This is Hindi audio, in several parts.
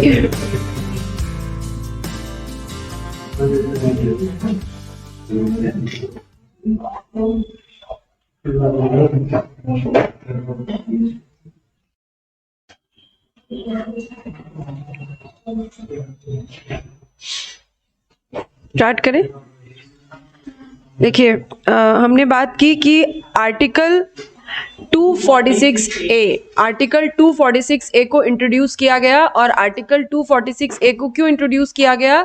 है। स्टार्ट करें। देखिए, हमने बात की कि आर्टिकल 246A को इंट्रोड्यूस किया गया। और आर्टिकल 246A को क्यों इंट्रोड्यूस किया गया?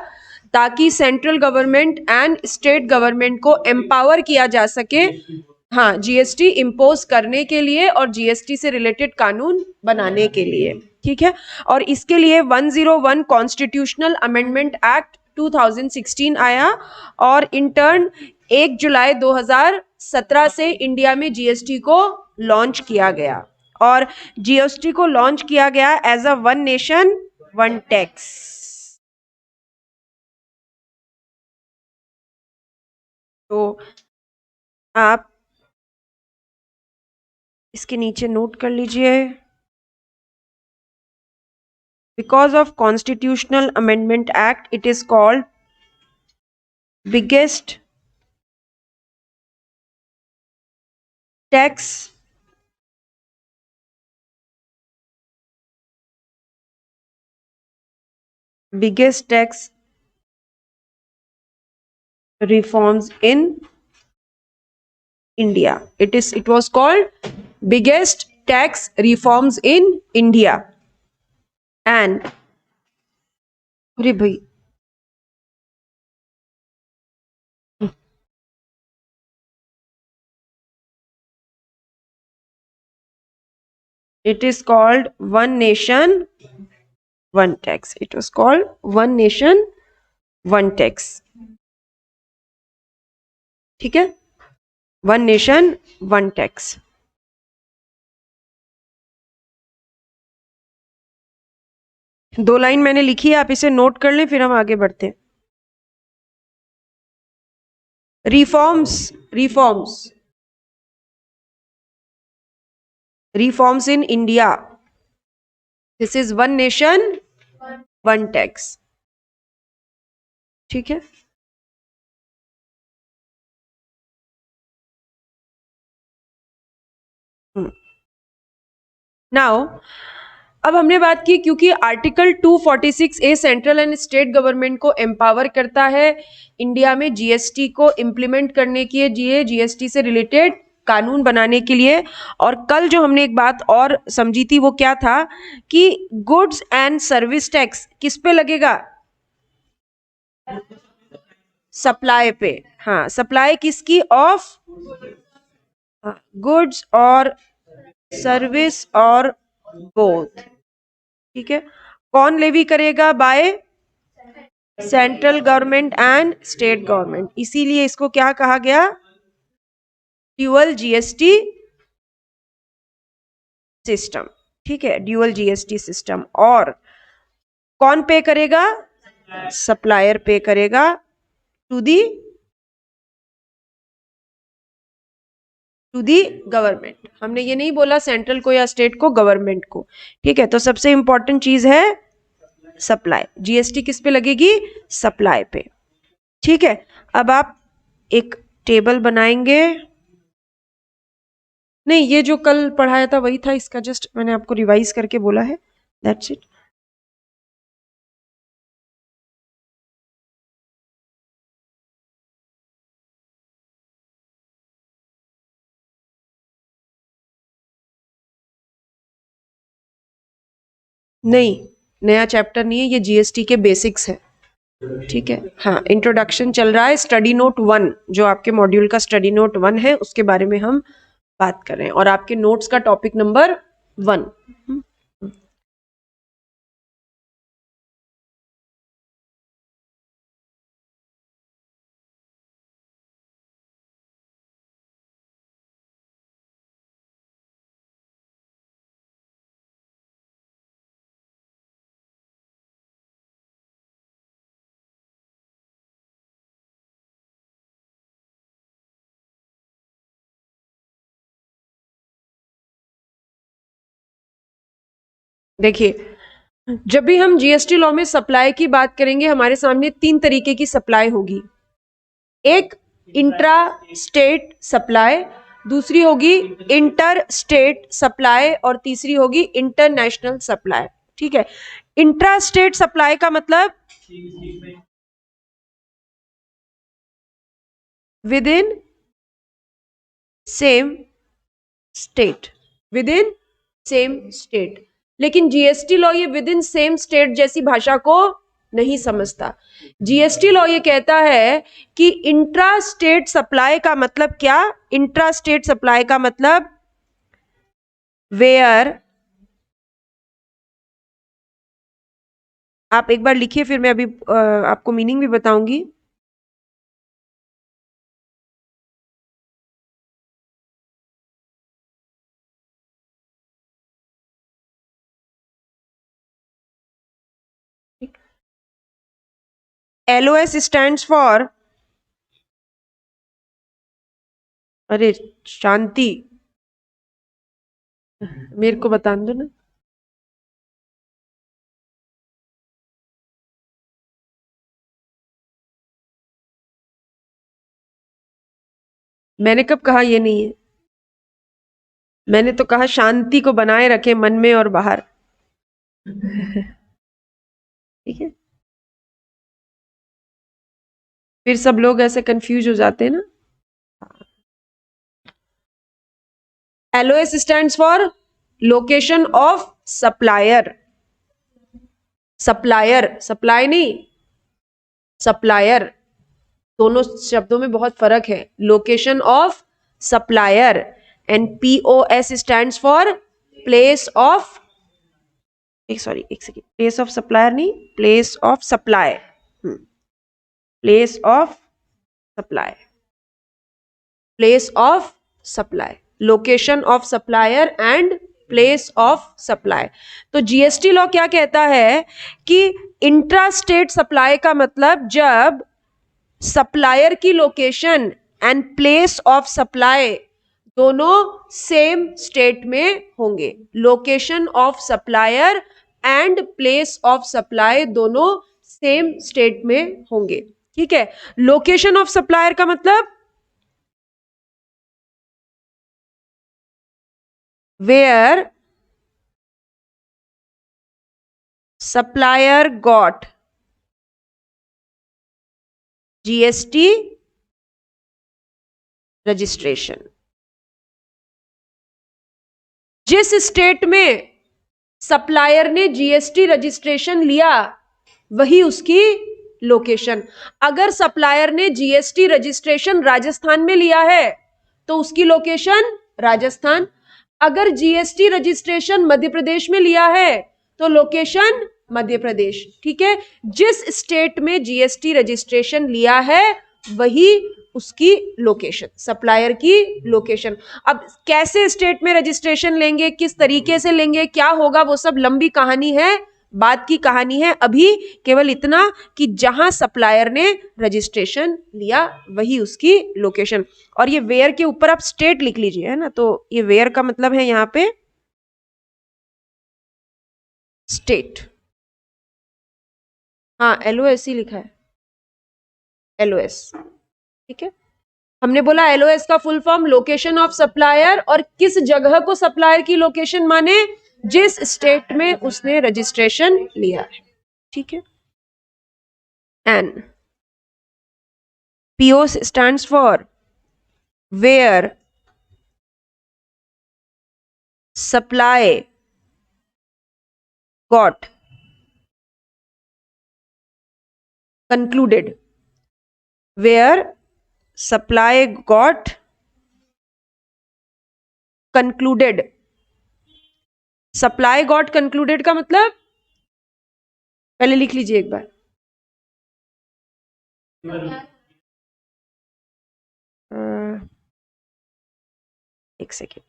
ताकि central government and state government को एम्पावर किया जा सके, हाँ, जीएसटी इम्पोज करने के लिए और जीएसटी से रिलेटेड कानून बनाने के लिए। ठीक है। और इसके लिए 101 कॉन्स्टिट्यूशनल अमेंडमेंट एक्ट 2016 आया और इन टर्न 1 जुलाई 2017 से इंडिया में जीएसटी को लॉन्च किया गया। और जीएसटी को लॉन्च किया गया as a one nation one tax. तो आप इसके नीचे नोट कर लीजिए, because of Constitutional Amendment Act, it is called biggest tax reforms in India. It was called biggest tax reforms in India. And अरे भाई, it is called one nation one tax. It was called one nation one tax. ठीक है, वन नेशन वन टैक्स। दो लाइन मैंने लिखी है, आप इसे नोट कर लें, फिर हम आगे बढ़ते हैं। reforms in India. This is one nation one tax. ठीक है। नाउ अब हमने बात की, क्योंकि article 246A central and state government को एम्पावर करता है इंडिया में जीएसटी को इम्प्लीमेंट करने के लिए, जीएसटी से रिलेटेड कानून बनाने के लिए। और कल जो हमने एक बात और समझी थी वो क्या था कि गुड्स एंड सर्विस टैक्स किस पे लगेगा? सप्लाई पे। हाँ, सप्लाई किसकी? ऑफ गुड्स और सर्विस और बोथ। ठीक है। कौन लेवी करेगा? By central government and state government. इसीलिए इसको क्या कहा गया? Dual GST system. ठीक है, ड्यूअल जीएसटी सिस्टम। और कौन पे करेगा? सप्लायर पे करेगा टू दी गवर्नमेंट। हमने ये नहीं बोला सेंट्रल को या स्टेट को, गवर्नमेंट को। ठीक है, तो सबसे इंपॉर्टेंट चीज है सप्लाई। जीएसटी किस पे लगेगी? सप्लाई पे। ठीक है। अब आप एक टेबल बनाएंगे। नहीं, ये जो कल पढ़ाया था वही था, इसका जस्ट मैंने आपको रिवाइज करके बोला है, दैट्स इट। नहीं, नया चैप्टर नहीं है, ये जीएसटी के बेसिक्स है। ठीक है। हाँ, इंट्रोडक्शन चल रहा है। स्टडी नोट 1 जो आपके मॉड्यूल का स्टडी नोट 1 है, उसके बारे में हम बात कर रहे हैं। और आपके नोट्स का टॉपिक नंबर 1। देखिए, जब भी हम जीएसटी लॉ में सप्लाई की बात करेंगे, हमारे सामने 3 तरीके की सप्लाई होगी। एक इंट्रा स्टेट सप्लाई, दूसरी होगी इंटर स्टेट सप्लाई और तीसरी होगी इंटरनेशनल सप्लाई। ठीक है, इंट्रा स्टेट सप्लाई का मतलब with in same state, with in same state. लेकिन जीएसटी लॉ ये विद इन सेम स्टेट जैसी भाषा को नहीं समझता। जीएसटी लॉ ये कहता है कि इंट्रा स्टेट सप्लाई का मतलब क्या? इंट्रा स्टेट सप्लाई का मतलब वेयर, आप एक बार लिखिए फिर मैं अभी आपको मीनिंग भी बताऊंगी। LOS स्टैंड्स फॉर, अरे शांति, मेरे को बता दो ना। मैंने कब कहा ये नहीं है? मैंने तो कहा शांति को बनाए रखे मन में और बाहर। ठीक है, फिर सब लोग ऐसे कंफ्यूज हो जाते हैं ना। LOS stands for location of supplier. Supplier, supply नहीं, सप्लायर, दोनों शब्दों में बहुत फर्क है। Location of supplier and POS stands for place of, एक सेकेंड, प्लेस ऑफ सप्लायर नहीं, place of supply, place of supply, place of supply, location of supplier and place of supply. तो जीएसटी लॉ क्या कहता है कि इंट्रा स्टेट सप्लाई का मतलब जब सप्लायर की location and place of supply दोनों सेम स्टेट में होंगे। Location of supplier and place of supply दोनों सेम स्टेट में होंगे। ठीक है, लोकेशन ऑफ सप्लायर का मतलब where supplier got GST registration. जिस स्टेट में सप्लायर ने जीएसटी रजिस्ट्रेशन लिया वही उसकी लोकेशन। अगर सप्लायर ने जीएसटी रजिस्ट्रेशन राजस्थान में लिया है तो उसकी लोकेशन राजस्थान। अगर जीएसटी रजिस्ट्रेशन मध्य प्रदेश में लिया है तो लोकेशन मध्य प्रदेश। ठीक है, जिस स्टेट में जीएसटी रजिस्ट्रेशन लिया है वही उसकी लोकेशन, सप्लायर की लोकेशन। अब कैसे स्टेट में रजिस्ट्रेशन लेंगे, किस तरीके से लेंगे, क्या होगा, वो सब लंबी कहानी है, बात की कहानी है। अभी केवल इतना कि जहां सप्लायर ने रजिस्ट्रेशन लिया वही उसकी लोकेशन। और ये वेयर के ऊपर आप स्टेट लिख लीजिए, है ना, तो ये वेयर का मतलब है यहां पे स्टेट। हाँ, LOS ही लिखा है, LOS। ठीक है, हमने बोला LOS का full form location of supplier, और किस जगह को सप्लायर की लोकेशन माने, जिस स्टेट में उसने रजिस्ट्रेशन लिया है। ठीक है, an POS stands for where supply got concluded, where supply got concluded. Supply got concluded का मतलब पहले लिख लीजिए एक बार। एक सेकेंड,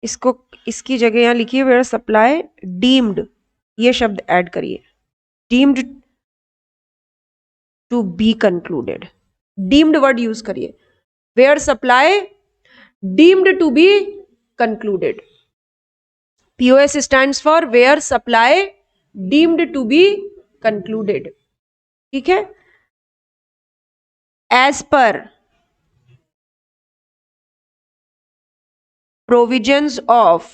इसको, इसकी जगह यहां लिखिए वेयर सप्लाई डीम्ड, ये शब्द ऐड करिए, deemed to be concluded. Deemed word use करिए, where supply deemed to be concluded. POS stands for where supply deemed to be concluded. ठीक है, as per provisions of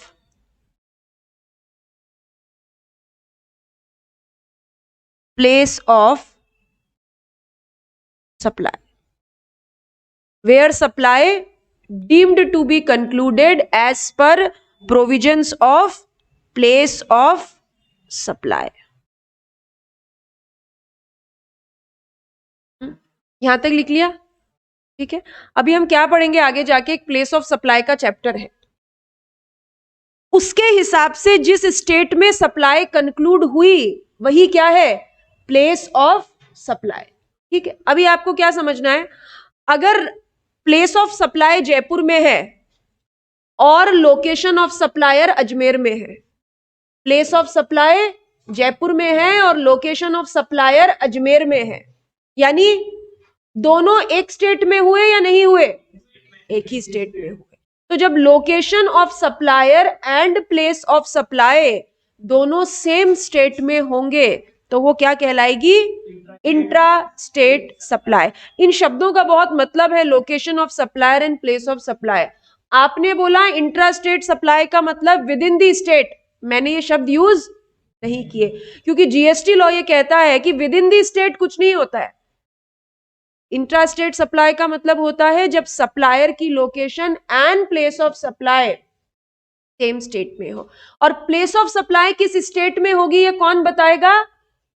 place of supply, where supply deemed to be concluded as per provisions of place of supply. यहां तक लिख लिया? ठीक है, अभी हम क्या पढ़ेंगे आगे जाके, एक प्लेस ऑफ सप्लाई का चैप्टर है, उसके हिसाब से जिस स्टेट में सप्लाई कंक्लूड हुई वही क्या है, प्लेस ऑफ सप्लाई. ठीक है, अभी आपको क्या समझना है, अगर प्लेस ऑफ सप्लाई जयपुर में है और लोकेशन ऑफ सप्लायर अजमेर में है, प्लेस ऑफ सप्लाई जयपुर में है और लोकेशन ऑफ सप्लायर अजमेर में है, यानी दोनों एक स्टेट में हुए या नहीं हुए, एक ही स्टेट में हुए. तो जब location of supplier and place of supply दोनों सेम स्टेट में होंगे तो वो क्या कहलाएगी, इंट्रा स्टेट सप्लाई. इन शब्दों का बहुत मतलब है, location of supplier and place of supply. आपने बोला इंट्रा स्टेट सप्लाई का मतलब विद इन दी स्टेट, मैंने ये शब्द यूज नहीं किए क्योंकि जीएसटी लॉ ये कहता है कि विद इन दी स्टेट कुछ नहीं होता है. इंट्रा स्टेट सप्लाई का मतलब होता है जब सप्लायर की location and place of supply same state में हो. और प्लेस ऑफ सप्लाई किस स्टेट में होगी ये कौन बताएगा,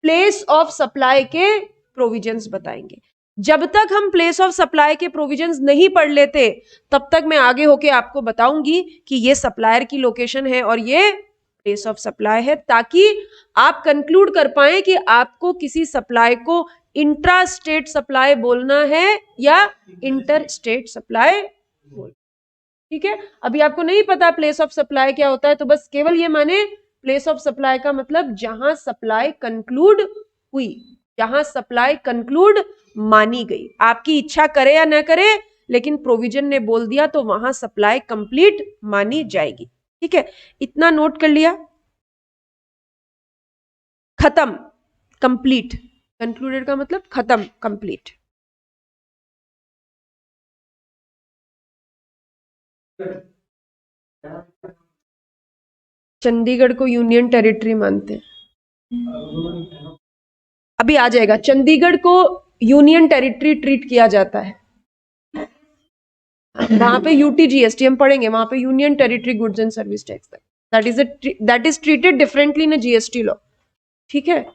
प्लेस ऑफ सप्लाई के प्रोविजंस बताएंगे. जब तक हम प्लेस ऑफ सप्लाई के प्रोविजंस नहीं पढ़ लेते तब तक मैं आगे होके आपको बताऊंगी कि ये सप्लायर की लोकेशन है और ये प्लेस ऑफ सप्लाई है, ताकि आप कंक्लूड कर पाए कि आपको किसी सप्लाई को इंट्रा स्टेट सप्लाई बोलना है या इंटर स्टेट सप्लाई बोलना. ठीक है, अभी आपको नहीं पता प्लेस ऑफ सप्लाई क्या होता है, तो बस केवल ये माने प्लेस ऑफ सप्लाई का मतलब जहां सप्लाई कंक्लूड हुई, जहां सप्लाई कंक्लूड मानी गई. आपकी इच्छा करे या ना करे, लेकिन प्रोविजन ने बोल दिया तो वहां सप्लाई कंप्लीट मानी जाएगी. ठीक है, इतना नोट कर लिया. खत्म, कंप्लीट, कंक्लूडेड का मतलब खत्म, कंप्लीट. चंडीगढ़ को यूनियन टेरिटरी मानते हैं, अभी आ जाएगा. चंडीगढ़ को यूनियन टेरिटरी ट्रीट किया जाता है, वहां पे यूटीजीएसटी हम पढ़ेंगे, वहां पे union territory goods and service tax, that is treated differently in GST law. ठीक है,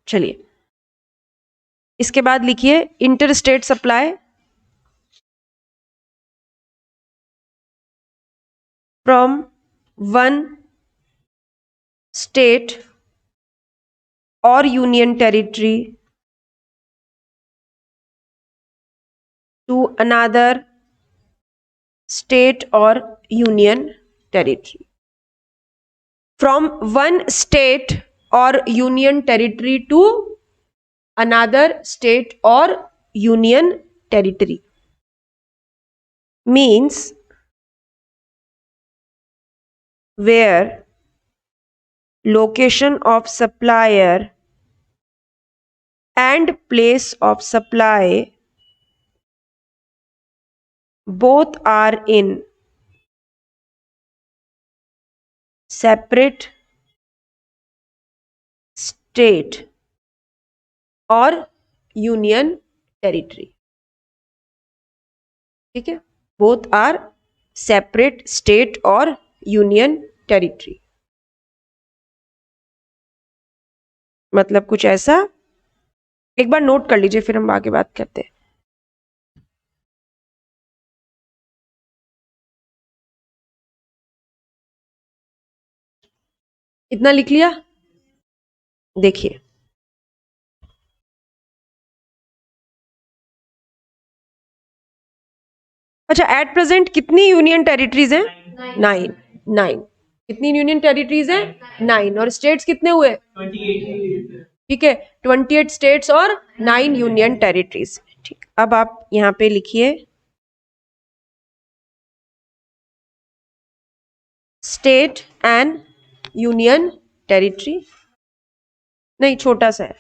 चलिए इसके बाद लिखिए inter state supply from one state और union territory to another state और union territory. From one state और union territory to another state or union territory means where location of supplier and place of supply both are in separate state और यूनियन टेरिटरी. ठीक है, बोथ आर सेपरेट स्टेट और यूनियन टेरिटरी. मतलब कुछ ऐसा, एक बार नोट कर लीजिए फिर हम आगे बात करते हैं. इतना लिख लिया? देखिए अच्छा, एट प्रेजेंट कितनी यूनियन टेरिटरीज हैं, 9. कितनी यूनियन टेरिटरीज हैं, 9. और स्टेट्स कितने हुए, 28. ठीक है, 28 स्टेट्स और 9 यूनियन टेरिटरीज. ठीक, अब आप यहां पे लिखिए स्टेट एंड यूनियन टेरिटरी, नहीं छोटा सा है।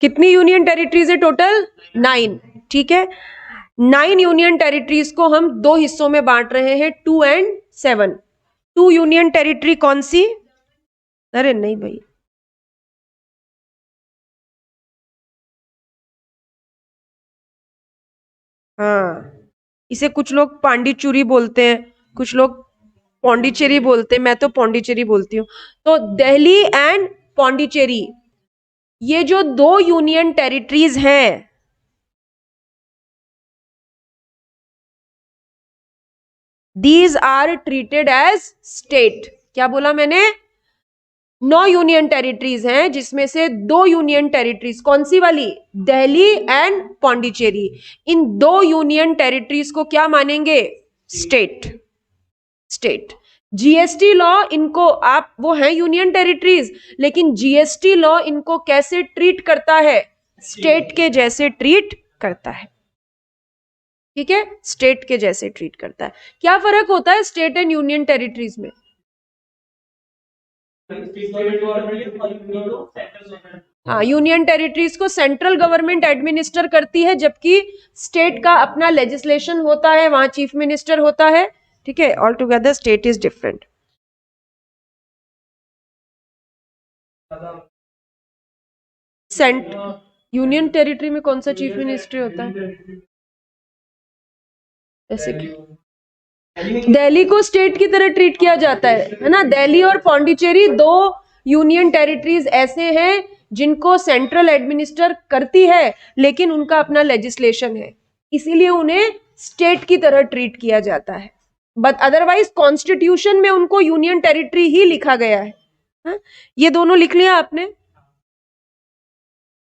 कितनी यूनियन टेरिटरीज है टोटल? 9। ठीक है, 9 यूनियन टेरिटरीज को हम 2 हिस्सों में बांट रहे हैं, 2 एंड 7। 2 यूनियन टेरिटरी कौन सी? अरे नहीं भाई, हाँ, इसे कुछ लोग पांडिचेरी बोलते हैं, कुछ लोग पौंडीचेरी बोलते हैं, मैं तो पौंडीचेरी बोलती हूँ। तो दिल्ली एंड पौंडीचेरी, ये जो 2 यूनियन टेरिटरीज हैं, these are treated as state. क्या बोला मैंने? 9 यूनियन टेरिटरीज हैं, जिसमें से 2 यूनियन टेरिटरीज, कौन सी वाली? Delhi and Pondicherry. In 2 union territories को क्या मानेंगे? स्टेट। स्टेट। जीएसटी लॉ इनको, आप वो हैं यूनियन टेरिटरीज, लेकिन जीएसटी लॉ इनको कैसे ट्रीट करता है? स्टेट के जैसे ट्रीट करता है। ठीक है, स्टेट के जैसे ट्रीट करता है। क्या फर्क होता है स्टेट एंड यूनियन टेरिटरीज में? हाँ, यूनियन टेरिटरीज को सेंट्रल गवर्नमेंट एडमिनिस्टर करती है, जबकि स्टेट का अपना लेजिस्लेशन होता है, वहां चीफ मिनिस्टर होता है। ठीक है, all together state is different. सेंट यूनियन टेरिटरी में कौन सा चीफ मिनिस्टर होता है? ऐसे दिल्ली को स्टेट की तरह ट्रीट किया जाता है ना। दिल्ली और पौंडीचेरी 2 यूनियन टेरिटरीज ऐसे हैं जिनको सेंट्रल एडमिनिस्टर करती है, लेकिन उनका अपना लेजिस्लेशन है, इसीलिए उन्हें स्टेट की तरह ट्रीट किया जाता है। बट अदरवाइज कॉन्स्टिट्यूशन में उनको यूनियन टेरिटरी ही लिखा गया है। हा? ये दोनों लिख लिया आपने?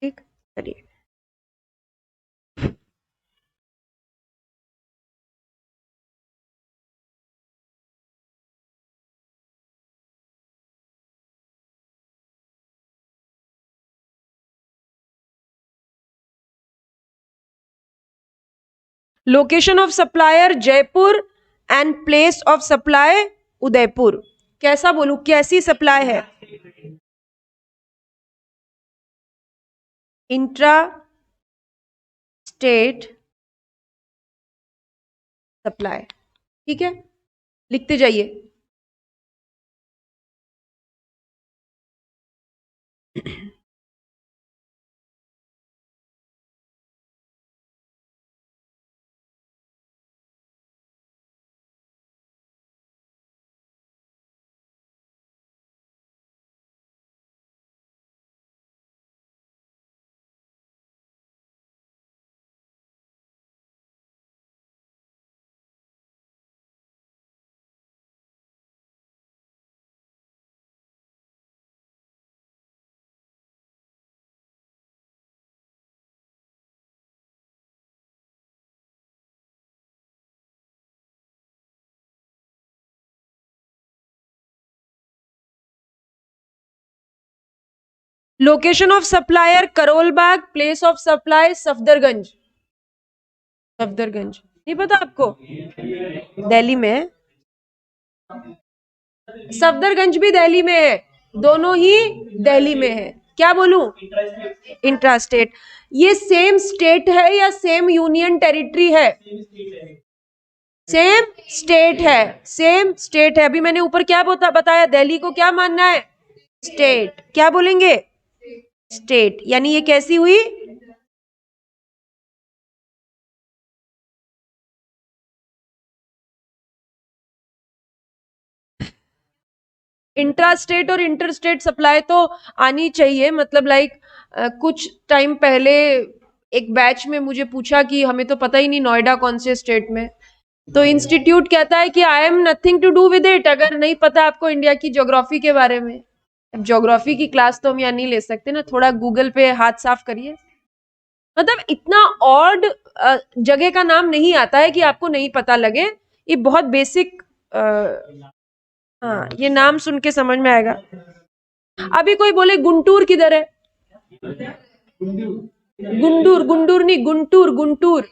ठीक, चलिए। Location of supplier Jaipur and place of supply Udaipur. कैसा बोलूं, कैसी सप्लाई है? Intra state supply. ठीक है, लिखते जाइए। Location of supplier Karol Bagh, place of supply Safdarganj. Safdarganj नहीं पता आपको? दिल्ली में है। सफदरगंज भी दिल्ली में है, दोनों ही दिल्ली में है। क्या बोलूं? Intra state. ये सेम स्टेट है या सेम यूनियन टेरिटरी है? सेम स्टेट है, सेम स्टेट है। अभी मैंने ऊपर क्या बताया, दिल्ली को क्या मानना है? स्टेट। क्या बोलेंगे? स्टेट। यानी ये कैसी हुई? इंट्रा स्टेट और इंटर स्टेट सप्लाई तो आनी चाहिए। मतलब लाइक कुछ टाइम पहले एक बैच में मुझे पूछा कि हमें तो पता ही नहीं नोएडा कौन से स्टेट में, तो इंस्टीट्यूट कहता है कि I am nothing to do with it, अगर नहीं पता आपको इंडिया की ज्योग्राफी के बारे में। अब ज्योग्राफी की क्लास तो हम यहाँ नहीं ले सकते ना, थोड़ा गूगल पे हाथ साफ करिए। मतलब इतना ऑड जगह का नाम नहीं आता है कि आपको नहीं पता लगे। ये बहुत बेसिक, हाँ, ये नाम सुन के समझ में आएगा। अभी कोई बोले गुंटूर किधर है? गुंडूर, गुंडूर नहीं, गुंटूर, गुंटूर।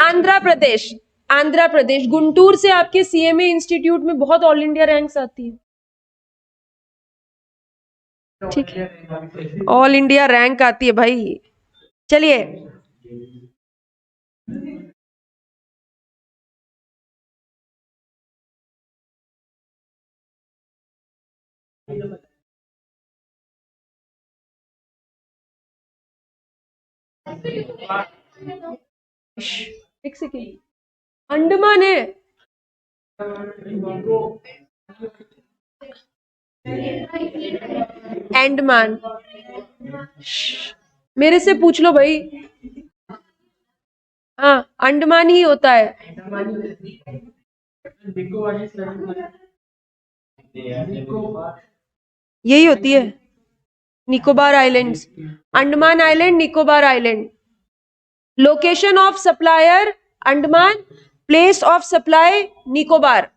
आंध्र प्रदेश, आंध्र प्रदेश गुंटूर से आपके सीएमए इंस्टीट्यूट में बहुत ऑल इंडिया रैंक्स आती है। ठीक है, ऑल इंडिया रैंक आती है भाई। चलिए, एक सेकेंड, अंडमान है। अंडमान, मेरे से पूछ लो भाई। हाँ, अंडमान ही होता है। यही होती है, Nicobar islands, Andaman island, Nicobar island. Location of supplier Andaman, place of supply Nicobar.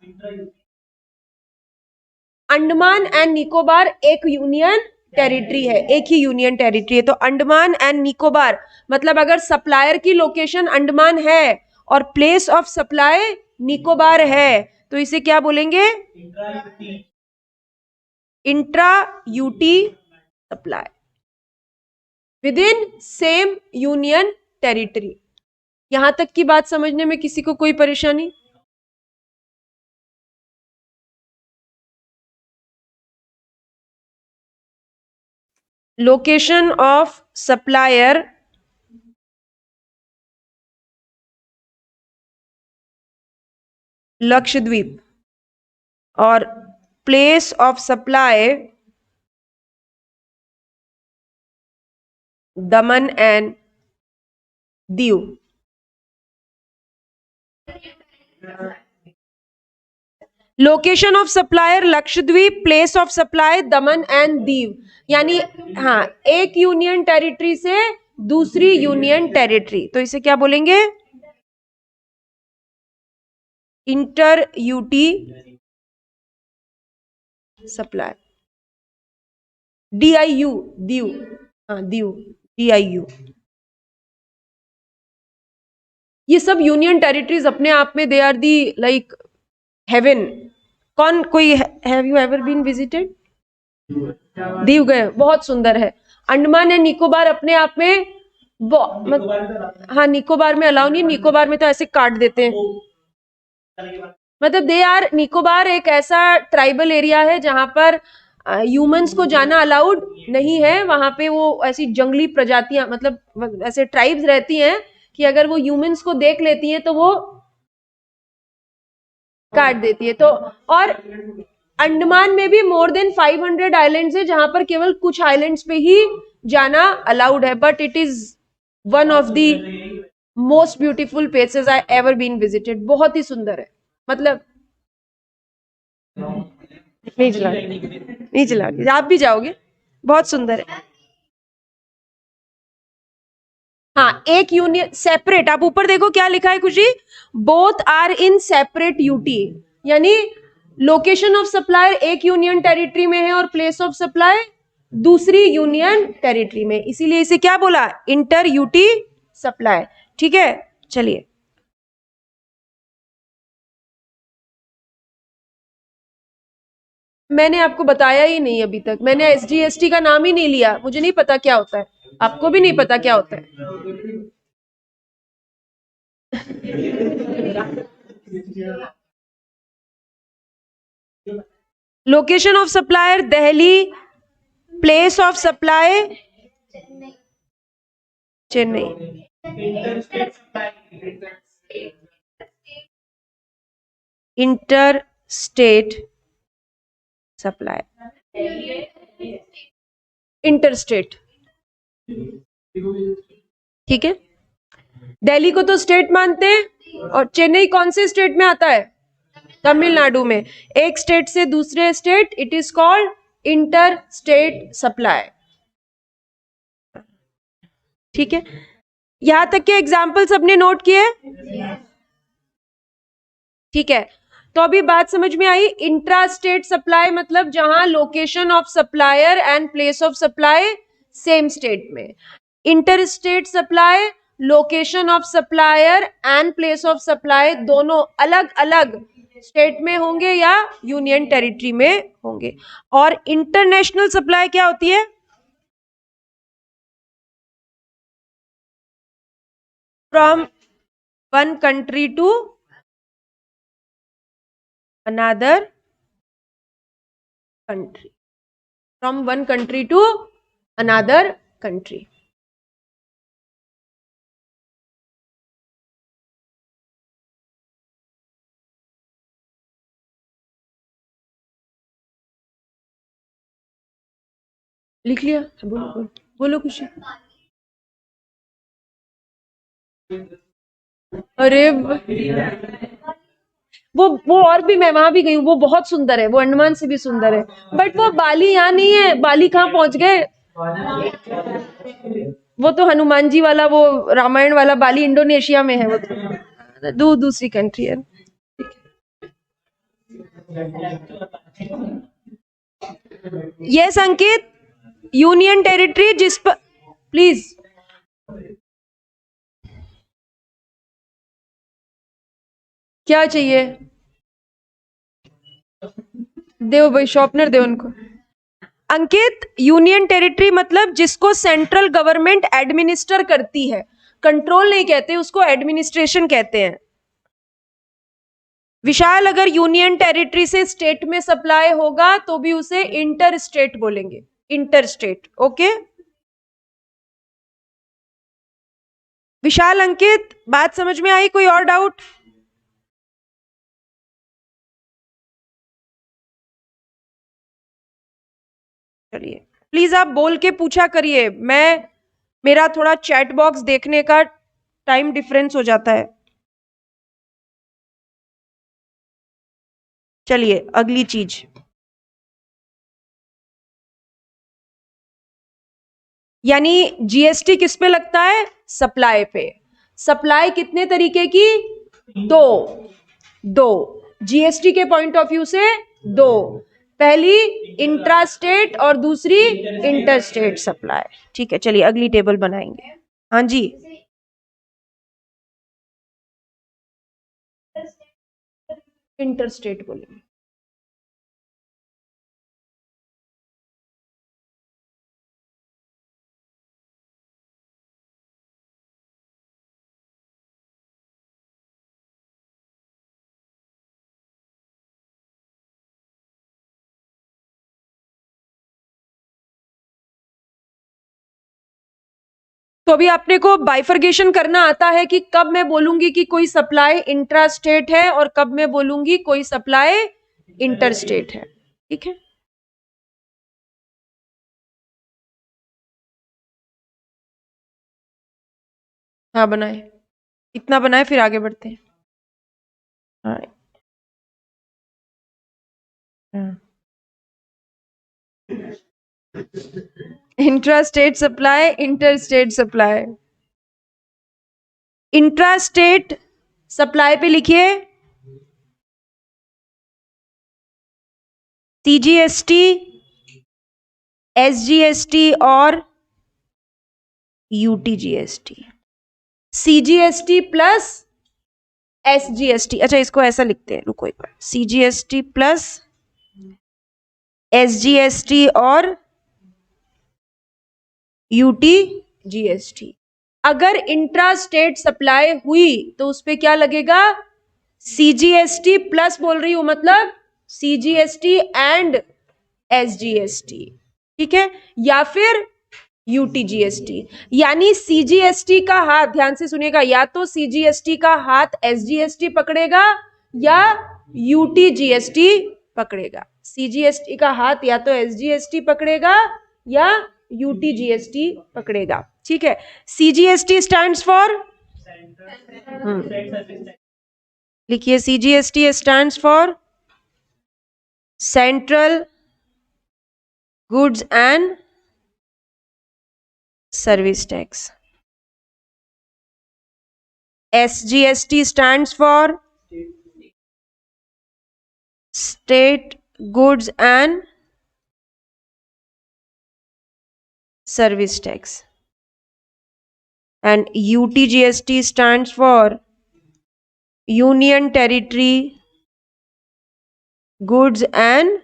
Andaman and Nicobar एक यूनियन टेरिटरी है, एक ही यूनियन टेरिटरी है। तो अंडमान एंड निकोबार मतलब अगर सप्लायर की लोकेशन अंडमान है और प्लेस ऑफ सप्लाई निकोबार है तो इसे क्या बोलेंगे? Intra UT supply with in same union territory. यहां तक की बात समझने में किसी को कोई परेशानी? लोकेशन ऑफ सप्लायर लक्षद्वीप और place of supply Daman and Diu. Location of supplier Lakshadweep, place of supply Daman and Diu. यानी हाँ, एक यूनियन टेरिटरी से दूसरी यूनियन टेरिटरी, तो इसे क्या बोलेंगे? Inter UT supply, DIU, Diu. हाँ, दीव, DIU। ये सब यूनियन टेरिटरीज अपने आप में they are the like heaven. कौन कोई have you ever been visited? Diu गए, बहुत सुंदर है। अंडमान एंड निकोबार अपने आप में हाँ, निकोबार में अलाउ नहीं, निकोबार में तो ऐसे काट देते हैं। मतलब दे आर, निकोबार एक ऐसा ट्राइबल एरिया है जहां पर ह्यूमंस को जाना अलाउड नहीं है। वहां पे वो ऐसी जंगली प्रजातियां, मतलब ऐसे ट्राइब्स रहती हैं कि अगर वो ह्यूमंस को देख लेती हैं तो वो काट देती है। तो और अंडमान में भी मोर देन 500 आइलैंड्स है जहां पर केवल कुछ आइलैंड्स पे ही जाना अलाउड है, but it is one of the most beautiful places I ever been visited. बहुत ही सुंदर है, मतलब नहीं चला, नहीं चला, आप भी जाओगे, बहुत सुंदर है। हाँ, एक यूनियन सेपरेट, आप ऊपर देखो क्या लिखा है Khushi, both are in separate UT. यानी लोकेशन ऑफ सप्लाई एक यूनियन टेरिटरी में है और प्लेस ऑफ सप्लाई दूसरी यूनियन टेरिटरी में, इसीलिए इसे क्या बोला? Inter UT supply. ठीक है, चलिए। मैंने आपको बताया ही नहीं अभी तक, मैंने SGST का नाम ही नहीं लिया, मुझे नहीं पता क्या होता है, आपको भी नहीं पता क्या होता है। Location of supplier Delhi, place of supply Chennai. Inter state supply, interstate. ठीक है, दिल्ली को तो स्टेट मानते हैं, और चेन्नई कौन से स्टेट में आता है? तमिलनाडु में। एक स्टेट से दूसरे state, it is called inter state supply. ठीक है, यहां तक के एग्जाम्पल सबने नोट किए? ठीक है, तो अभी बात समझ में आई। इंट्रा स्टेट सप्लाई मतलब जहां location of supplier and place of supply same state में। Inter state supply location of supplier and place of supply दोनों अलग अलग स्टेट में होंगे या यूनियन टेरिटरी में होंगे। और इंटरनेशनल सप्लाई क्या होती है? From one country to another country, from one country to another country. लिख लिया? बोलो बोलो, बोलो खुशी। अरे वो और भी, मैं वहां भी गई हूँ, वो बहुत सुंदर है, वो अंडमान से भी सुंदर है। बट वो बाली यहाँ नहीं है। बाली कहाँ पहुंच गए? वो तो हनुमान जी वाला, वो रामायण वाला बाली इंडोनेशिया में है। वो तो दूसरी कंट्री है। यस अंकित, यूनियन टेरिटरी जिस पर, प्लीज क्या चाहिए? दो भाई, शॉर्पनर दे उनको। अंकित, यूनियन टेरिटरी मतलब जिसको सेंट्रल गवर्नमेंट एडमिनिस्टर करती है। कंट्रोल नहीं कहते उसको, एडमिनिस्ट्रेशन कहते हैं। विशाल, अगर यूनियन टेरिटरी से स्टेट में सप्लाई होगा तो भी उसे इंटर स्टेट बोलेंगे। इंटर स्टेट, ओके विशाल, अंकित, बात समझ में आई? कोई और डाउट? चलिए, प्लीज आप बोल के पूछा करिए। मेरा थोड़ा चैट बॉक्स देखने का टाइम डिफरेंस हो जाता है। चलिए अगली चीज, यानी जीएसटी किस पे लगता है? सप्लाई पे। सप्लाई कितने तरीके की? दो। दो जीएसटी के पॉइंट ऑफ व्यू से दो। पहली इंट्रा स्टेट और दूसरी इंटर स्टेट सप्लाई। ठीक है, चलिए अगली टेबल बनाएंगे। हाँ जी, इंटर स्टेट बोलेंगे। तो अभी आपने को बाइफर्गेशन करना आता है कि कब मैं बोलूंगी कि कोई सप्लाई इंट्रा स्टेट है और कब मैं बोलूंगी कोई सप्लाई इंटर स्टेट है। ठीक है, हाँ बनाए, इतना बनाए फिर आगे बढ़ते हैं। हाँ, intra state supply, inter state supply. Intra state supply पे लिखिए सीजीएसटी, एसजीएसटी और यूटीजीएसटी। सीजीएसटी प्लस एसजीएसटी, अच्छा इसको ऐसा लिखते हैं, रुको एक बार, सीजीएसटी प्लस एसजीएसटी और यूटीजीएसटी। अगर इंट्रा स्टेट सप्लाई हुई तो उस पे क्या लगेगा? सीजीएसटी प्लस बोल रही हूं, मतलब सीजीएसटी एंड एसजीएसटी। ठीक है, या फिर यूटीजीएसटी। यानी सीजीएसटी का हाथ, ध्यान से सुनिएगा, या तो सीजीएसटी का हाथ एसजीएसटी पकड़ेगा या यूटीजीएसटी पकड़ेगा। सीजीएसटी का हाथ या तो एसजीएसटी पकड़ेगा या यूटीजीएसटी पकड़ेगा। ठीक है, सीजीएसटी स्टैंड्स फॉर, लिखिए, CGST stands for central goods and service tax. SGST stands for state goods and service tax, and UTGST stands for Union Territory Goods and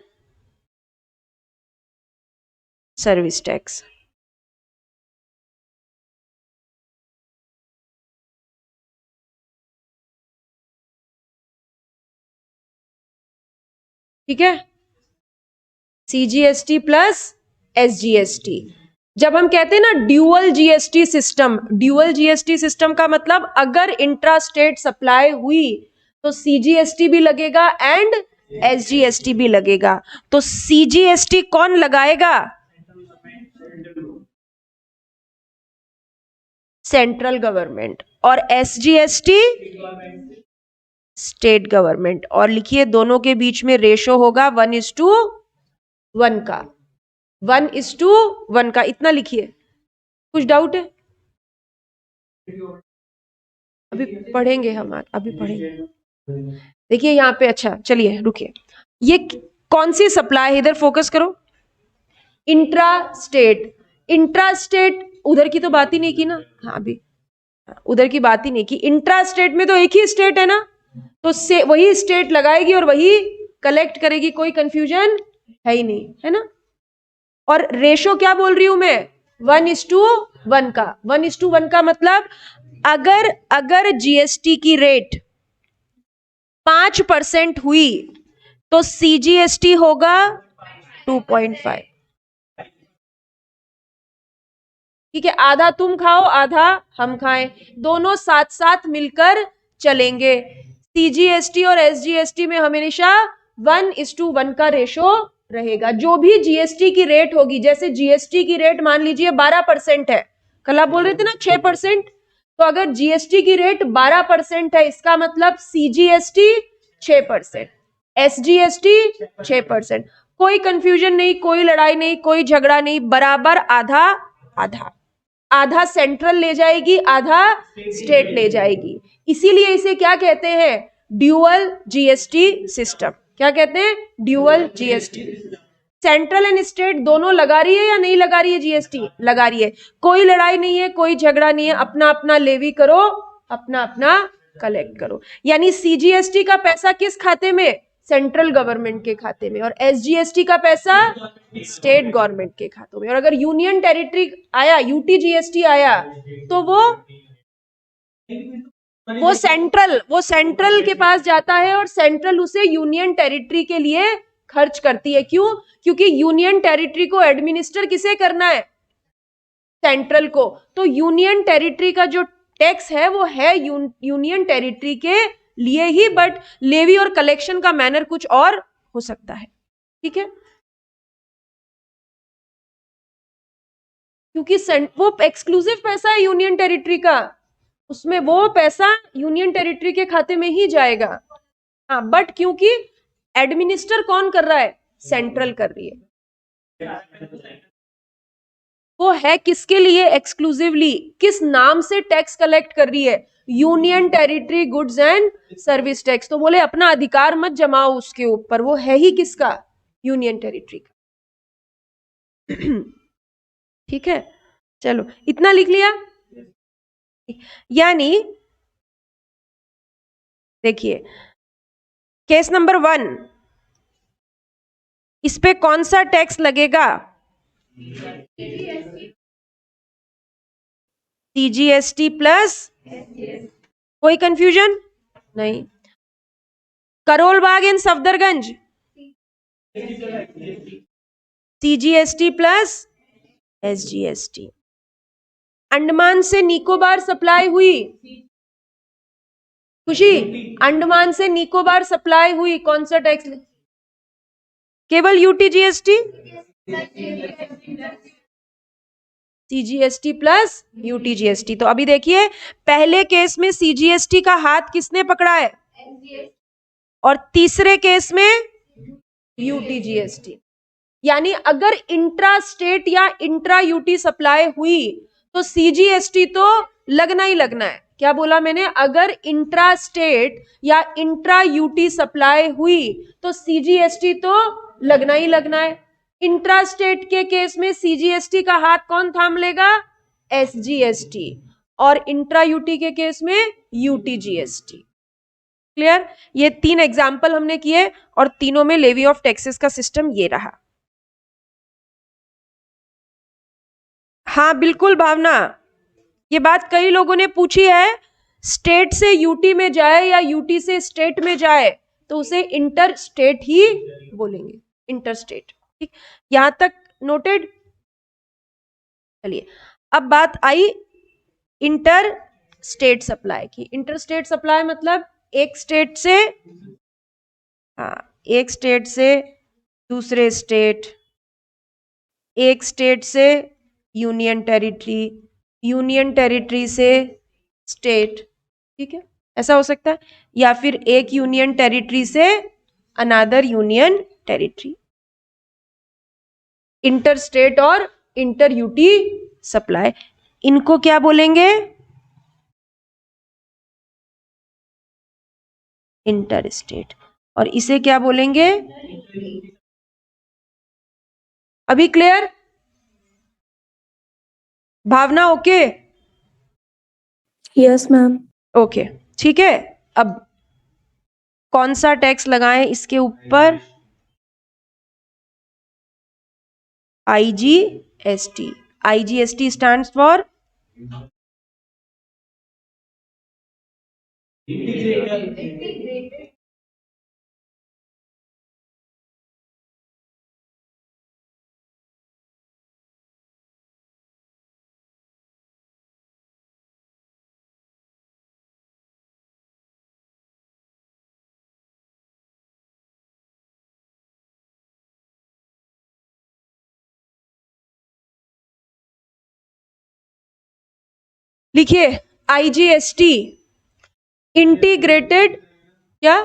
Service Tax. ठीक है, CGST प्लस SGST। जब हम कहते हैं ना dual GST system, dual GST system का मतलब अगर इंट्रा स्टेट सप्लाई हुई तो सीजीएसटी भी लगेगा एंड एसजीएसटी भी लगेगा। तो सीजीएसटी कौन लगाएगा? सेंट्रल गवर्नमेंट, और एसजीएसटी स्टेट गवर्नमेंट। और लिखिए दोनों के बीच में रेशो होगा 1:1 का, 1:1 का, इतना लिखिए। कुछ डाउट है? अभी पढ़ेंगे हम, अभी पढ़ेंगे। देखिए यहाँ पे, अच्छा चलिए रुकिए, ये कौन सी सप्लाई है, इधर फोकस करो। इंट्रा स्टेट, इंट्रा स्टेट उधर की तो बात ही नहीं की ना, हाँ अभी उधर की बात ही नहीं की। इंट्रा स्टेट में तो एक ही स्टेट है ना, तो से वही स्टेट लगाएगी और वही कलेक्ट करेगी, कोई कंफ्यूजन है ही नहीं, है ना। और रेशो क्या बोल रही हूं मैं? 1:1 का। 1:1 का मतलब अगर जीएसटी की रेट 5% हुई तो सीजीएसटी होगा 2.5। ठीक है, आधा तुम खाओ आधा हम खाएं, दोनों साथ साथ मिलकर चलेंगे। सीजीएसटी और एसजीएसटी में हमेशा 1:1 का रेशो रहेगा। जो भी जीएसटी की रेट होगी, जैसे जीएसटी की रेट मान लीजिए 12% है, कल आप बोल रहे थे ना 6%, तो अगर जीएसटी की रेट 12% है, इसका मतलब सीजीएसटी 6%, एसजीएसटी 6%। कोई कंफ्यूजन नहीं, कोई लड़ाई नहीं, कोई झगड़ा नहीं, बराबर आधा आधा। आधा सेंट्रल ले जाएगी, आधा स्टेट ले जाएगी। इसीलिए इसे क्या कहते हैं? Dual GST system. क्या कहते हैं? Dual GST. Central and state दोनों लगा रही है या नहीं लगा रही है? जीएसटी लगा रही है। कोई लड़ाई नहीं है, कोई झगड़ा नहीं है, अपना अपना लेवी करो, अपना अपना कलेक्ट करो। यानी सीजीएसटी का पैसा किस खाते में? सेंट्रल गवर्नमेंट के खाते में, और एसजीएसटी का पैसा स्टेट गवर्नमेंट के खातों में। और अगर यूनियन टेरिटरी आया, यूटीजीएसटी आया, तो वो सेंट्रल के पास जाता है और सेंट्रल उसे यूनियन टेरिटरी के लिए खर्च करती है। क्यों? क्योंकि यूनियन टेरिटरी को एडमिनिस्टर किसे करना है? सेंट्रल को। तो यूनियन टेरिटरी का जो टैक्स है वो है यूनियन टेरिटरी के लिए ही, बट लेवी और कलेक्शन का मैनर कुछ और हो सकता है। ठीक है, क्योंकि वो एक्सक्लूसिव पैसा है यूनियन टेरिटरी का, उसमें वो पैसा यूनियन टेरिटरी के खाते में ही जाएगा। हाँ, बट क्योंकि एडमिनिस्टर कौन कर रहा है? सेंट्रल कर रही है। वो है किसके लिए एक्सक्लूसिवली? किस नाम से टैक्स कलेक्ट कर रही है? Union territory goods and service tax. तो बोले अपना अधिकार मत जमाओ उसके ऊपर, वो है ही किसका? यूनियन टेरिटरी का। ठीक है, चलो इतना लिख लिया। यानी देखिए केस नंबर 1, इस पे कौन सा टैक्स लगेगा? सीजीएसटी प्लस, कोई कंफ्यूजन नहीं। Karol Bagh and Safdarganj, CGST plus SGST. Andaman से निकोबार सप्लाई हुई, खुशी, अंडमान से निकोबार सप्लाई हुई, कौन सा टैक्स? केवल यूटीजीएसटी, सीजीएसटी प्लस यूटीजीएसटी। तो अभी देखिए पहले केस में सीजीएसटी का हाथ किसने पकड़ा है, और तीसरे केस में यूटीजीएसटी। यानी अगर इंट्रा स्टेट या इंट्रा यूटी सप्लाई हुई तो सीजीएसटी तो लगना ही लगना है। क्या बोला मैंने? अगर इंट्रा स्टेट या इंट्रा यूटी सप्लाई हुई तो सीजीएसटी तो लगना ही लगना है। इंट्रा स्टेट के केस में सीजीएसटी का हाथ कौन थाम लेगा? एसजीएसटी। और इंट्रा यूटी के केस में यूटीजीएसटी। क्लियर? ये 3 एग्जाम्पल हमने किए और तीनों में लेवी ऑफ टैक्सेस का सिस्टम ये रहा। हाँ बिल्कुल भावना, ये बात कई लोगों ने पूछी है। स्टेट से यूटी में जाए या यूटी से स्टेट में जाए तो उसे इंटर स्टेट ही बोलेंगे, इंटर स्टेट। ठीक, यहां तक नोटेड। चलिए, अब बात आई इंटर स्टेट सप्लाई की। इंटर स्टेट सप्लाई मतलब एक स्टेट से, हाँ, एक स्टेट से दूसरे स्टेट, एक स्टेट से यूनियन टेरिटरी, यूनियन टेरिटरी से स्टेट। ठीक है, ऐसा हो सकता है। या फिर एक यूनियन टेरिटरी से another union territory. Inter state और इंटर यूटी सप्लाई, इनको क्या बोलेंगे? Inter state. और इसे क्या बोलेंगे? अभी क्लियर? भावना ओके? Yes ma'am. ओके, ठीक है। अब कौन सा टैक्स लगाएं इसके ऊपर? आईजीएसटी। आईजीएसटी स्टैंड्स फॉर लिखिए, आईजीएसटी इंटीग्रेटेड, क्या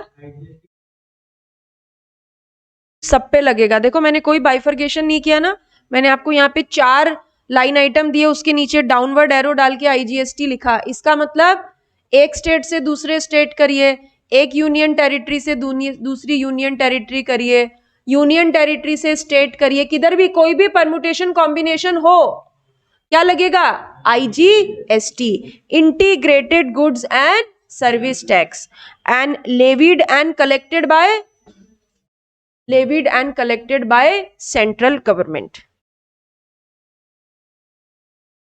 सब पे लगेगा? देखो मैंने कोई बाइफर्केशन नहीं किया ना, मैंने आपको यहाँ पे 4 लाइन आइटम दिए, उसके नीचे डाउनवर्ड एरो डाल के आईजीएसटी लिखा। इसका मतलब एक स्टेट से दूसरे स्टेट करिए, एक यूनियन टेरिटरी से दूसरी यूनियन टेरिटरी करिए, यूनियन टेरिटरी से स्टेट करिए, किधर भी कोई भी परमुटेशन कॉम्बिनेशन हो, क्या लगेगा? IGST, integrated goods and service tax, and levied and collected by central government.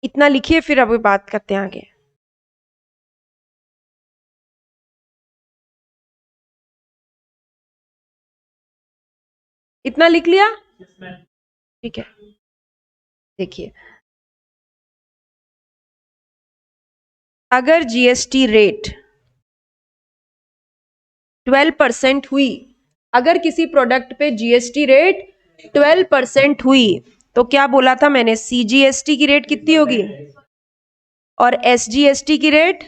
इतना लिखिए, फिर अभी बात करते हैं आगे। इतना लिख लिया? ठीक है, देखिए, अगर जीएसटी रेट 12% हुई, अगर किसी प्रोडक्ट पे जीएसटी रेट 12% हुई तो क्या बोला था मैंने? सीजीएसटी की रेट कितनी होगी और एसजीएसटी की रेट?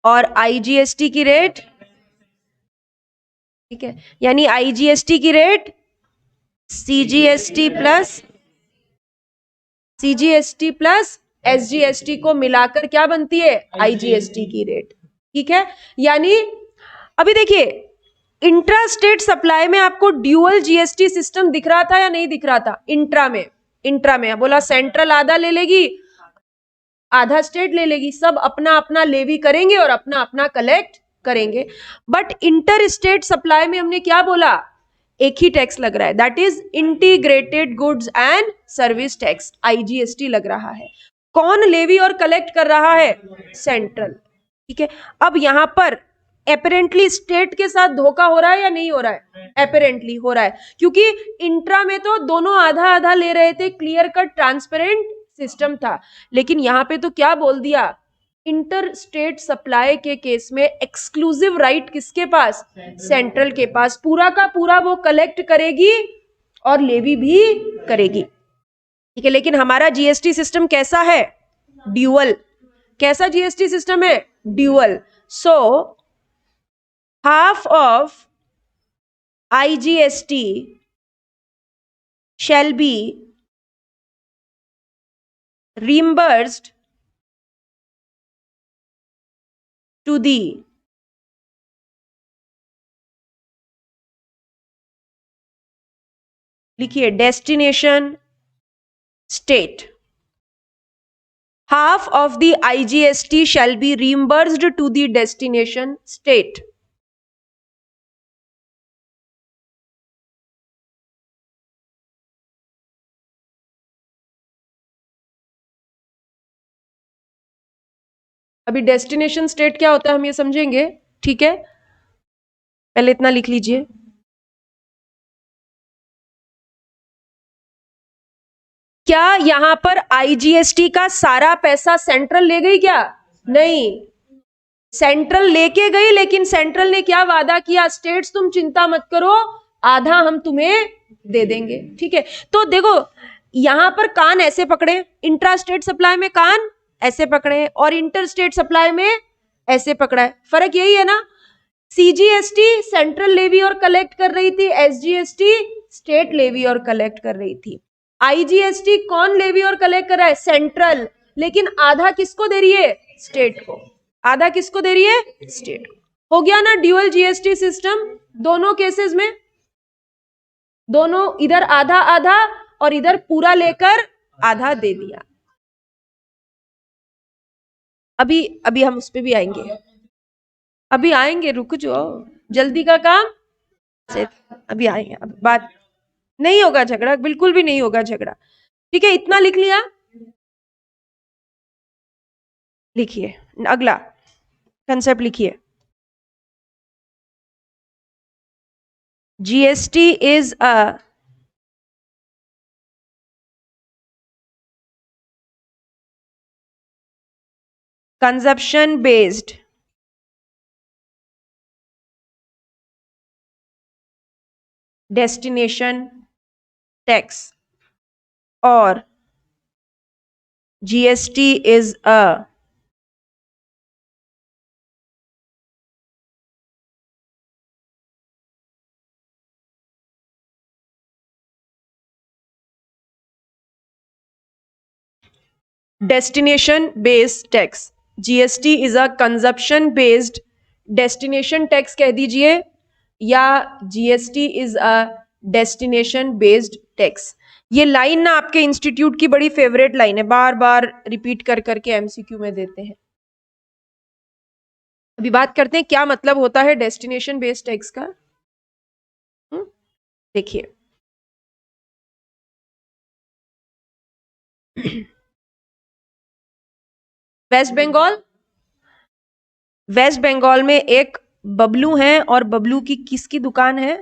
और आईजीएसटी की रेट? ठीक है, यानी आईजीएसटी की रेट सीजीएसटी प्लस एसजीएसटी को मिलाकर क्या बनती है? आईजीएसटी की रेट। ठीक है, यानी अभी देखिए, इंट्रा स्टेट सप्लाई में आपको ड्यूअल जीएसटी सिस्टम दिख रहा था या नहीं दिख रहा था? इंट्रा में बोला सेंट्रल आधा ले लेगी, आधा स्टेट ले लेगी, सब अपना अपना लेवी करेंगे और अपना अपना कलेक्ट करेंगे। बट इंटर स्टेट सप्लाई में हमने क्या बोला? एक ही टैक्स लग रहा है, that is integrated goods and service tax, IGST लग रहा है। कौन लेवी और कलेक्ट कर रहा है? सेंट्रल। ठीक है, अब यहां पर एपरेंटली स्टेट के साथ धोखा हो रहा है या नहीं हो रहा है? एपरेंटली हो रहा है, क्योंकि इंट्रा में तो दोनों आधा आधा ले रहे थे, क्लियर कट ट्रांसपेरेंट सिस्टम था। लेकिन यहां पे तो क्या बोल दिया? इंटर स्टेट सप्लाई के केस में एक्सक्लूसिव राइट किसके पास? सेंट्रल के पास। पूरा का पूरा वो कलेक्ट करेगी और लेवी भी करेगी। ठीक है, लेकिन हमारा जीएसटी सिस्टम कैसा है? ड्यूअल। कैसा जीएसटी सिस्टम है? Dual. So half of IGST shall be reimbursed to the लिखिए destination state. Half of the IGST shall be reimbursed to the destination state. अभी डेस्टिनेशन स्टेट क्या होता है हम ये समझेंगे, ठीक है? पहले इतना लिख लीजिए. क्या यहां पर आईजीएसटी का सारा पैसा सेंट्रल ले गई क्या? नहीं, सेंट्रल लेके गई, लेकिन सेंट्रल ने क्या वादा किया? स्टेट्स तुम चिंता मत करो, आधा हम तुम्हें दे देंगे. ठीक है, तो देखो यहां पर कान ऐसे पकड़े, इंट्रा स्टेट सप्लाई में कान ऐसे पकड़े और इंटर स्टेट सप्लाई में ऐसे पकड़ा है. फर्क यही है ना. सीजीएसटी सेंट्रल लेवी और कलेक्ट कर रही थी, एसजीएसटी स्टेट लेवी और कलेक्ट कर रही थी. आईजीएसटी कौन लेवी और कलेक्ट कर रहा है? सेंट्रल. लेकिन आधा किसको दे रही है? स्टेट को. आधा किसको दे रही है? स्टेट को. हो गया ना ड्यूअल जीएसटी सिस्टम. दोनों केसेस में दोनों इधर आधा आधा और इधर पूरा लेकर आधा दे दिया. अभी हम उस पे भी आएंगे, अभी आएंगे, रुक जाओ, जल्दी का काम से अभी आएंगे. अब बात नहीं होगा झगड़ा, बिल्कुल भी नहीं होगा झगड़ा. ठीक है, इतना लिख लिया. लिखिए अगला कंसेप्ट लिखिए. GST is a consumption based destination tax, or GST is a destination based tax. GST is a consumption based destination tax कह दीजिए, या GST is a destination based tax. ये लाइन ना आपके इंस्टीट्यूट की बड़ी फेवरेट लाइन है, बार बार रिपीट कर करके एमसीक्यू में देते हैं. अभी बात करते हैं क्या मतलब होता है डेस्टिनेशन बेस्ड टैक्स का. देखिए वेस्ट बंगाल, वेस्ट बंगाल में एक बबलू है और बबलू की किसकी दुकान है?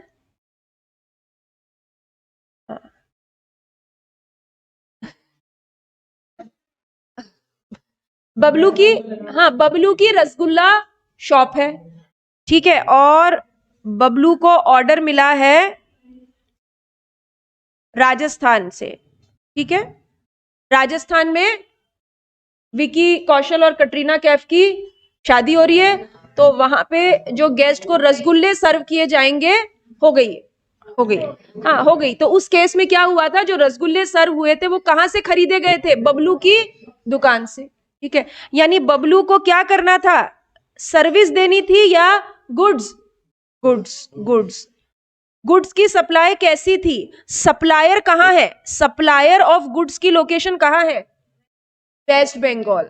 बबलू की, हाँ बबलू की रसगुल्ला शॉप है. ठीक है, और बबलू को ऑर्डर मिला है राजस्थान से. ठीक है, राजस्थान में विकी कौशल और कटरीना कैफ की शादी हो रही है, तो वहां पे जो गेस्ट को रसगुल्ले सर्व किए जाएंगे, हो गई, हो गई, हाँ हो गई. तो उस केस में क्या हुआ था, जो रसगुल्ले सर्व हुए थे वो कहां से खरीदे गए थे? बबलू की दुकान से. ठीक है, यानी बबलू को क्या करना था? सर्विस देनी थी या गुड्स? Goods, goods. गुड्स की सप्लाई कैसी थी? सप्लायर कहां है? सप्लायर ऑफ गुड्स की लोकेशन कहां है? West Bengal.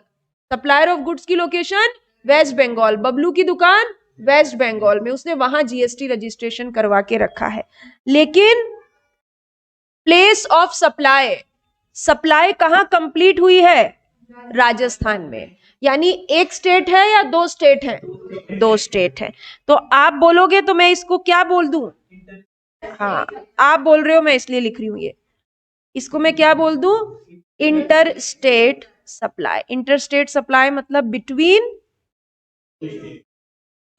Supplier of goods की लोकेशन वेस्ट बंगाल. बबलू की दुकान वेस्ट बंगाल में, उसने वहां जीएसटी रजिस्ट्रेशन करवा के रखा है. लेकिन प्लेस ऑफ सप्लाई, सप्लाई कहां कंप्लीट हुई है? राजस्थान में. यानी एक स्टेट है या दो स्टेट है? दो स्टेट है. तो आप बोलोगे तो मैं इसको क्या बोल दूं? हाँ, आप बोल रहे हो, मैं इसलिए लिख रही हूं ये. इसको मैं क्या बोल दूं? Inter state supply. Inter state supply मतलब between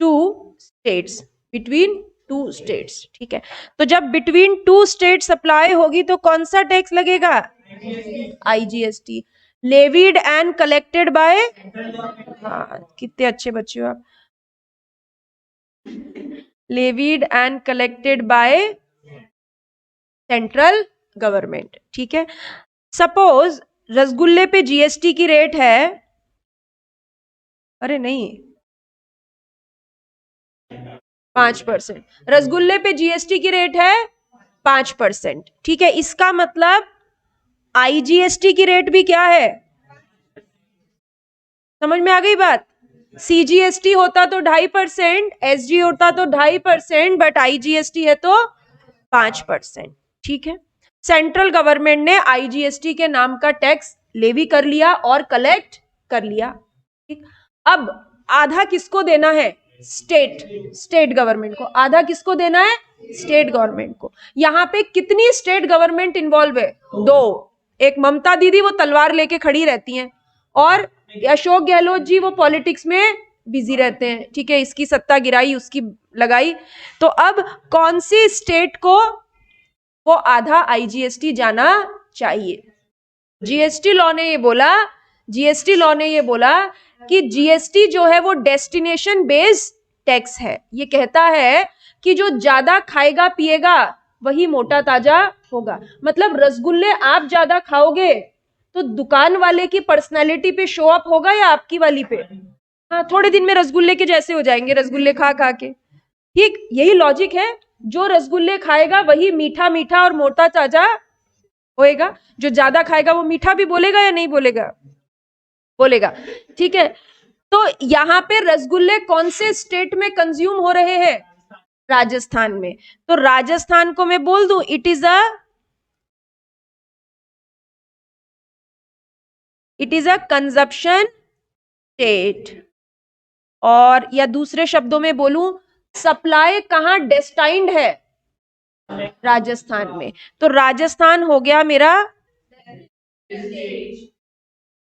two states, between two states. ठीक है, तो जब बिटवीन टू स्टेट सप्लाई होगी तो कौन सा टैक्स लगेगा? IGST. Levied and collected by, हाँ कितने अच्छे बच्चे हो आप. Levied and collected by central government. ठीक है, सपोज रसगुल्ले पे जीएसटी की रेट है, अरे नहीं 5%, रसगुल्ले पे जीएसटी की रेट है 5%, ठीक है। इसका मतलब आईजीएसटी की रेट भी क्या है, समझ में आ गई बात। सीजीएसटी होता तो 2.5%, एसजी होता तो 2.5%, बट आईजीएसटी है तो 5%, ठीक है। सेंट्रल गवर्नमेंट ने आईजीएसटी के नाम का टैक्स लेवी कर लिया और कलेक्ट कर लिया, ठीक। अब आधा किसको देना है, स्टेट गवर्नमेंट को। आधा किसको देना है, स्टेट गवर्नमेंट को। यहां पे कितनी स्टेट गवर्नमेंट इन्वॉल्व है, 2। एक ममता दीदी वो तलवार लेके खड़ी रहती हैं, और अशोक गहलोत जी वो पॉलिटिक्स में बिजी रहते हैं, ठीक है। इसकी सत्ता गिराई, उसकी लगाई। तो अब कौन सी स्टेट को वो आधा आईजीएसटी जाना चाहिए। जीएसटी लॉ ने ये बोला, जीएसटी लॉ ने ये बोला कि जीएसटी जो है वो डेस्टिनेशन बेस्ड टैक्स है। ये कहता है कि जो ज्यादा खाएगा पिएगा वही मोटा ताजा होगा। मतलब रसगुल्ले आप ज्यादा खाओगे तो दुकान वाले की पर्सनालिटी पे शो अप होगा या आपकी वाली पे, हाँ, थोड़े दिन में रसगुल्ले के जैसे हो जाएंगे, रसगुल्ले खा खा के, ठीक। यही लॉजिक है, जो रसगुल्ले खाएगा वही मीठा मीठा और मोटा ताजा होएगा। जो ज्यादा खाएगा वो मीठा भी बोलेगा या नहीं बोलेगा, बोलेगा, ठीक है। तो यहाँ पे रसगुल्ले कौन से स्टेट में कंज्यूम हो रहे हैं, राजस्थान में। तो राजस्थान को मैं बोल दूं it is a consumption state, और या दूसरे शब्दों में बोलूं, सप्लाई कहां डेस्टाइंड है, राजस्थान में। तो राजस्थान हो गया मेरा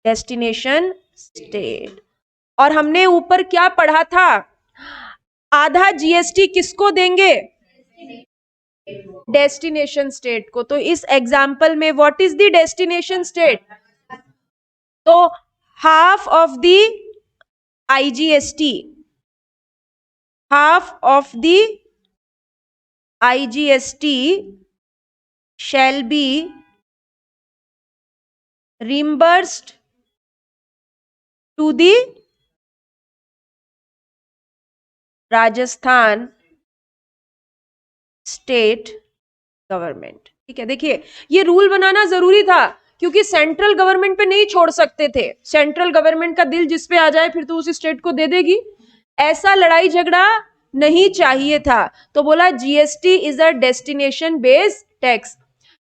डेस्टिनेशन स्टेट। और हमने ऊपर क्या पढ़ा था, आधा जीएसटी किसको देंगे, डेस्टिनेशन स्टेट को। तो इस एग्जाम्पल में what is the destination state, तो half of the IGST, half of the IGST shall be reimbursed to the Rajasthan state government, ठीक है। देखिए ये रूल बनाना जरूरी था क्योंकि सेंट्रल गवर्नमेंट पे नहीं छोड़ सकते थे। सेंट्रल गवर्नमेंट का दिल जिस पे आ जाए फिर तो उस स्टेट को दे देगी, ऐसा लड़ाई झगड़ा नहीं चाहिए था। तो बोला GST is a destination based tax.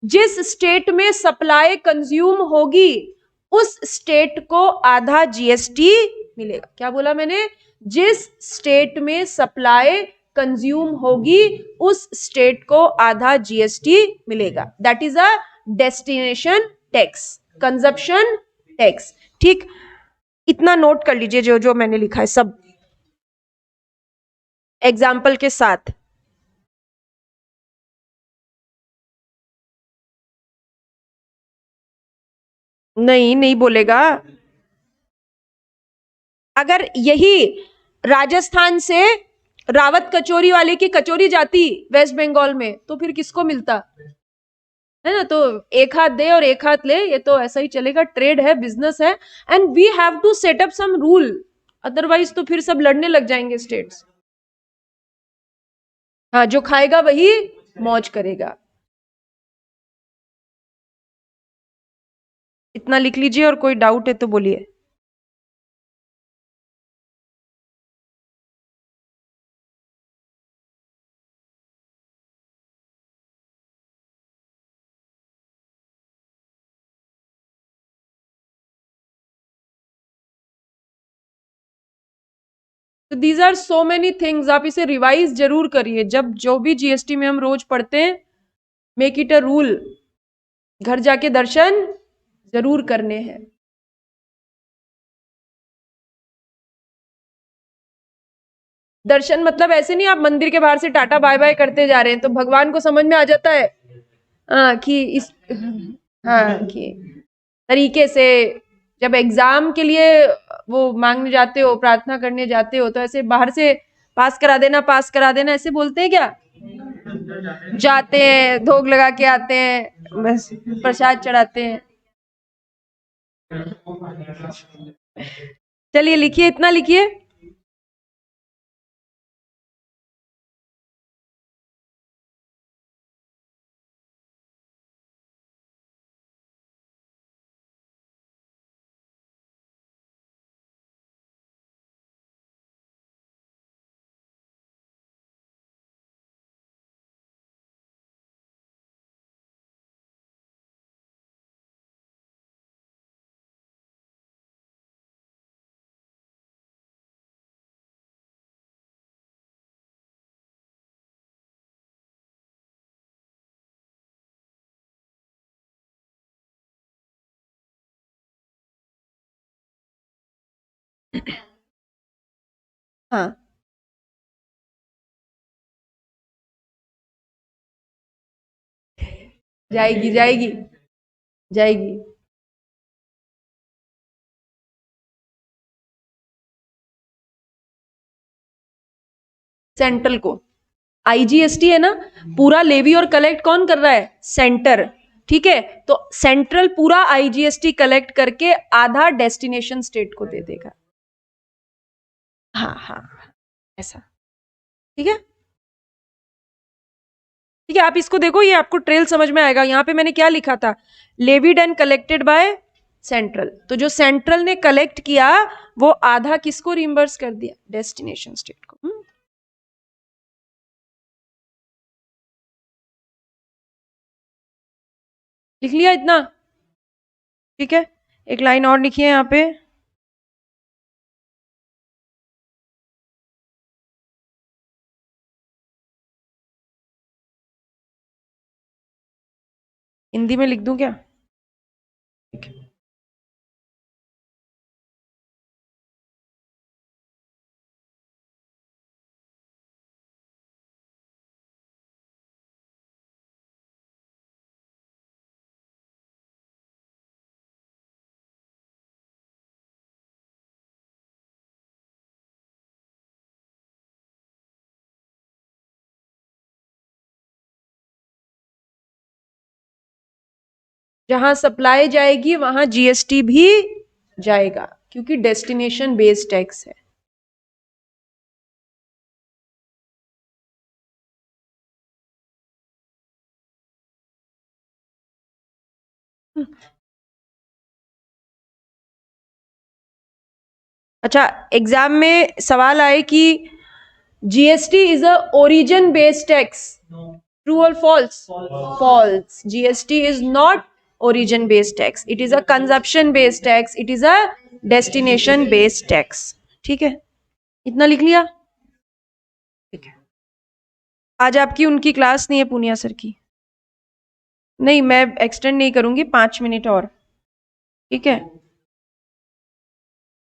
जिस स्टेट में सप्लाई कंज्यूम होगी उस स्टेट को आधा जीएसटी मिलेगा। क्या बोला मैंने, जिस स्टेट में सप्लाई कंज्यूम होगी उस स्टेट को आधा जीएसटी मिलेगा। That is a destination tax, consumption tax, ठीक। इतना नोट कर लीजिए जो जो मैंने लिखा है सब एग्जाम्पल के साथ। नहीं बोलेगा। अगर यही राजस्थान से रावत कचोरी वाले की कचोरी जाती वेस्ट बंगाल में तो फिर किसको मिलता, है ना। तो एक हाथ दे और एक हाथ ले, ये तो ऐसा ही चलेगा, ट्रेड है, बिजनेस है, and we have to set up some rule, otherwise तो फिर सब लड़ने लग जाएंगे स्टेट्स। हाँ, जो खाएगा वही मौज करेगा। इतना लिख लीजिए, और कोई डाउट है तो बोलिए। तो these are so many things, आप इसे रिवाइज जरूर करिए। जब जो भी जीएसटी में हम रोज पढ़ते हैं, मेक इट अ रूल, घर जाके दर्शन जरूर करने हैं। दर्शन मतलब ऐसे नहीं आप मंदिर के बाहर से टाटा बाय बाय करते जा रहे हैं, तो भगवान को समझ में आ जाता है कि इस, हाँ, कि तरीके से जब एग्जाम के लिए वो मांगने जाते हो, प्रार्थना करने जाते हो, तो ऐसे बाहर से पास करा देना, पास करा देना, ऐसे बोलते हैं क्या, जाते हैं, भोग लगा के आते हैं, बस प्रसाद चढ़ाते हैं। चलिए लिखिए, इतना लिखिए। हाँ, जाएगी जाएगी जाएगी। सेंट्रल को, आईजीएसटी है ना, पूरा लेवी और कलेक्ट कौन कर रहा है? सेंटर। ठीक है, तो सेंट्रल पूरा आईजीएसटी कलेक्ट करके आधा डेस्टिनेशन स्टेट को दे देगा। हाँ हाँ, ऐसा। ठीक है, ठीक है, आप इसको देखो, ये आपको ट्रेल समझ में आएगा। यहाँ पे मैंने क्या लिखा था? Levied and collected by central. तो जो सेंट्रल ने कलेक्ट किया वो आधा किसको रिम्बर्स कर दिया? डेस्टिनेशन स्टेट को। लिख लिया इतना? ठीक है, एक लाइन और लिखिए यहाँ पे। हिंदी में लिख दूं क्या? ठीक है। जहां सप्लाई जाएगी वहां जीएसटी भी जाएगा, क्योंकि डेस्टिनेशन बेस्ड टैक्स है। अच्छा, एग्जाम में सवाल आए कि GST is a origin based tax, true और false? False. GST is not origin based tax, it is a consumption based tax, it is a destination based tax। ठीक है, इतना लिख लिया? ठीक है, आज आपकी उनकी क्लास नहीं है, पूनिया सर की। नहीं, मैं एक्सटेंड नहीं करूंगी, 5 मिनट और। ठीक है,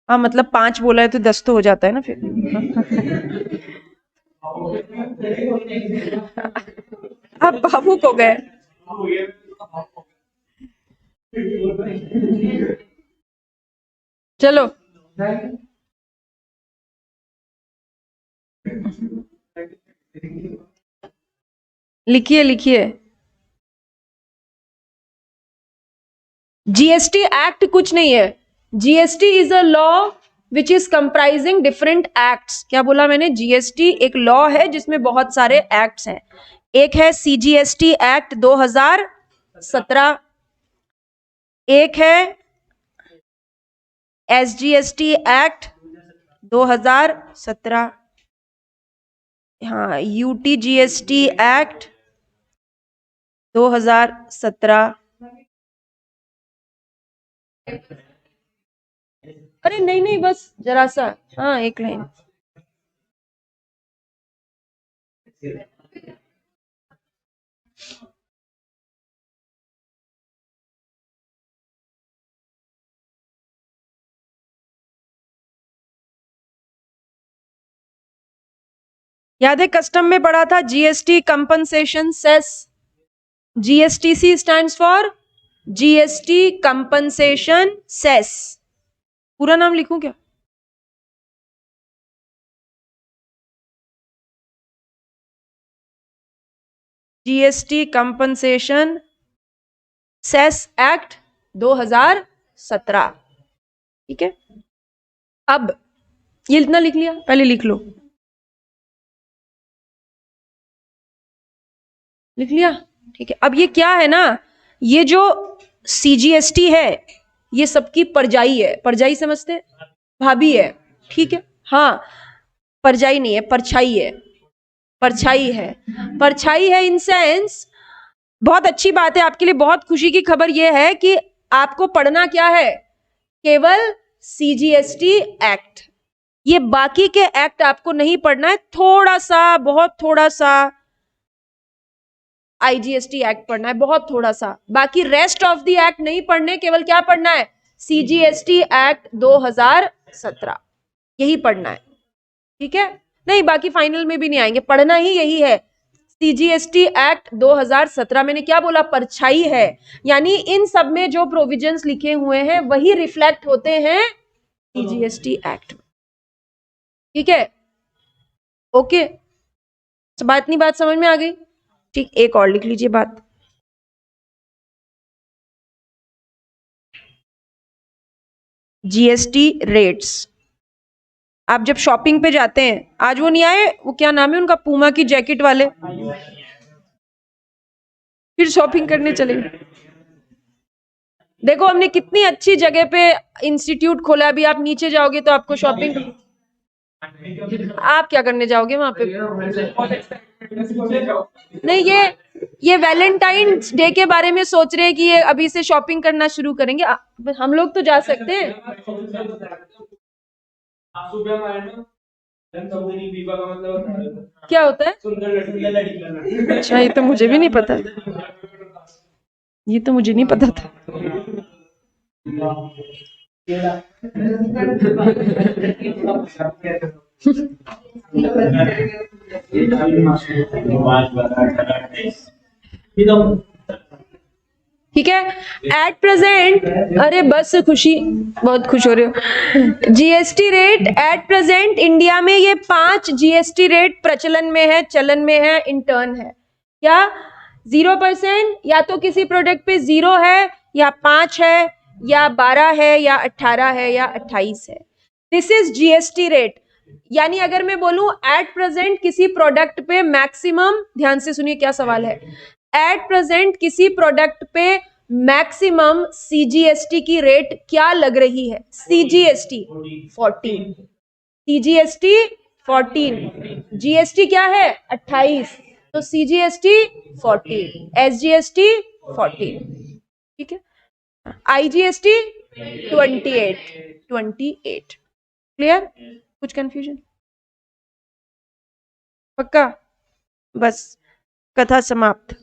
हाँ मतलब 5 बोला है तो 10 तो हो जाता है ना फिर। आप भावुक हो गए। चलो, लिखिए लिखिए। जीएसटी एक्ट कुछ नहीं है, GST is a law which is comprising different acts. क्या बोला मैंने? जीएसटी एक लॉ है जिसमें बहुत सारे एक्ट्स हैं। एक है सीजीएसटी एक्ट 2017, एक है एसजीएसटी एक्ट 2017, हाँ यूटीजीएसटी एक्ट 2017। अरे नहीं नहीं, बस जरा सा, हाँ एक लाइन। याद है कस्टम में पढ़ा था GST compensation cess? GSTC stands for GST compensation cess. पूरा नाम लिखूं क्या? GST compensation cess act 2017। 2017। ठीक है, अब ये इतना लिख लिया, पहले लिख लो, लिख लिया। ठीक है, अब ये क्या है ना, ये जो CGST है ये सबकी परजाई है। परजाई समझते हैं, भाभी है। ठीक है, हाँ, परजाई नहीं है, परछाई है, परछाई है, परछाई है इन सेंस। बहुत अच्छी बात है आपके लिए, बहुत खुशी की खबर यह है कि आपको पढ़ना क्या है, केवल CGST एक्ट। ये बाकी के एक्ट आपको नहीं पढ़ना है, थोड़ा सा, बहुत थोड़ा सा IGST एक्ट पढ़ना है, बहुत थोड़ा सा। बाकी रेस्ट ऑफ द एक्ट नहीं पढ़ने, केवल क्या पढ़ना है, CGST एक्ट 2017, यही पढ़ना है। ठीक है, नहीं बाकी फाइनल में भी नहीं आएंगे, पढ़ना ही यही है, CGST एक्ट 2017। मैंने क्या बोला, परछाई है, यानी इन सब में जो प्रोविजंस लिखे हुए हैं वही रिफ्लेक्ट होते हैं CGST एक्ट में। ठीक है, ओके, बात नहीं, बात समझ में आ गई। ठीक, एक और लिख लीजिए बात, GST रेट्स। आप जब शॉपिंग पे जाते हैं, आज वो नहीं आए, वो क्या नाम है उनका, पूमा की जैकेट वाले, फिर शॉपिंग करने चले। देखो हमने कितनी अच्छी जगह पे इंस्टीट्यूट खोला, अभी आप नीचे जाओगे तो आपको शॉपिंग, आप क्या करने जाओगे वहां पे? नहीं, ये वैलेंटाइंस डे के बारे में सोच रहे हैं कि ये अभी से शॉपिंग करना शुरू करेंगे। हम लोग तो जा सकते हैं। क्या होता है? अच्छा, ये तो मुझे भी नहीं पता, ये तो मुझे नहीं पता था। ठीक है, एट प्रेजेंट, अरे बस खुशी, बहुत खुश हो रहे हो। GST rate at present India में ये 5 GST रेट प्रचलन में है, चलन में है, इंटर्न है। क्या 0%, या तो किसी प्रोडक्ट पे 0 है, या 5 है, या 12 है, या 18 है, या 28 है। This is GST rate. यानी अगर मैं बोलूं एट प्रेजेंट किसी प्रोडक्ट पे मैक्सिमम, ध्यान से सुनिए क्या सवाल है, एट प्रेजेंट किसी प्रोडक्ट पे मैक्सिमम CGST की रेट क्या लग रही है? CGST 14, CGST 14, GST क्या है 28, तो CGST 14, SGST 14। ठीक है, IGST 28। क्लियर? कुछ कंफ्यूजन? पक्का? बस, कथा समाप्त।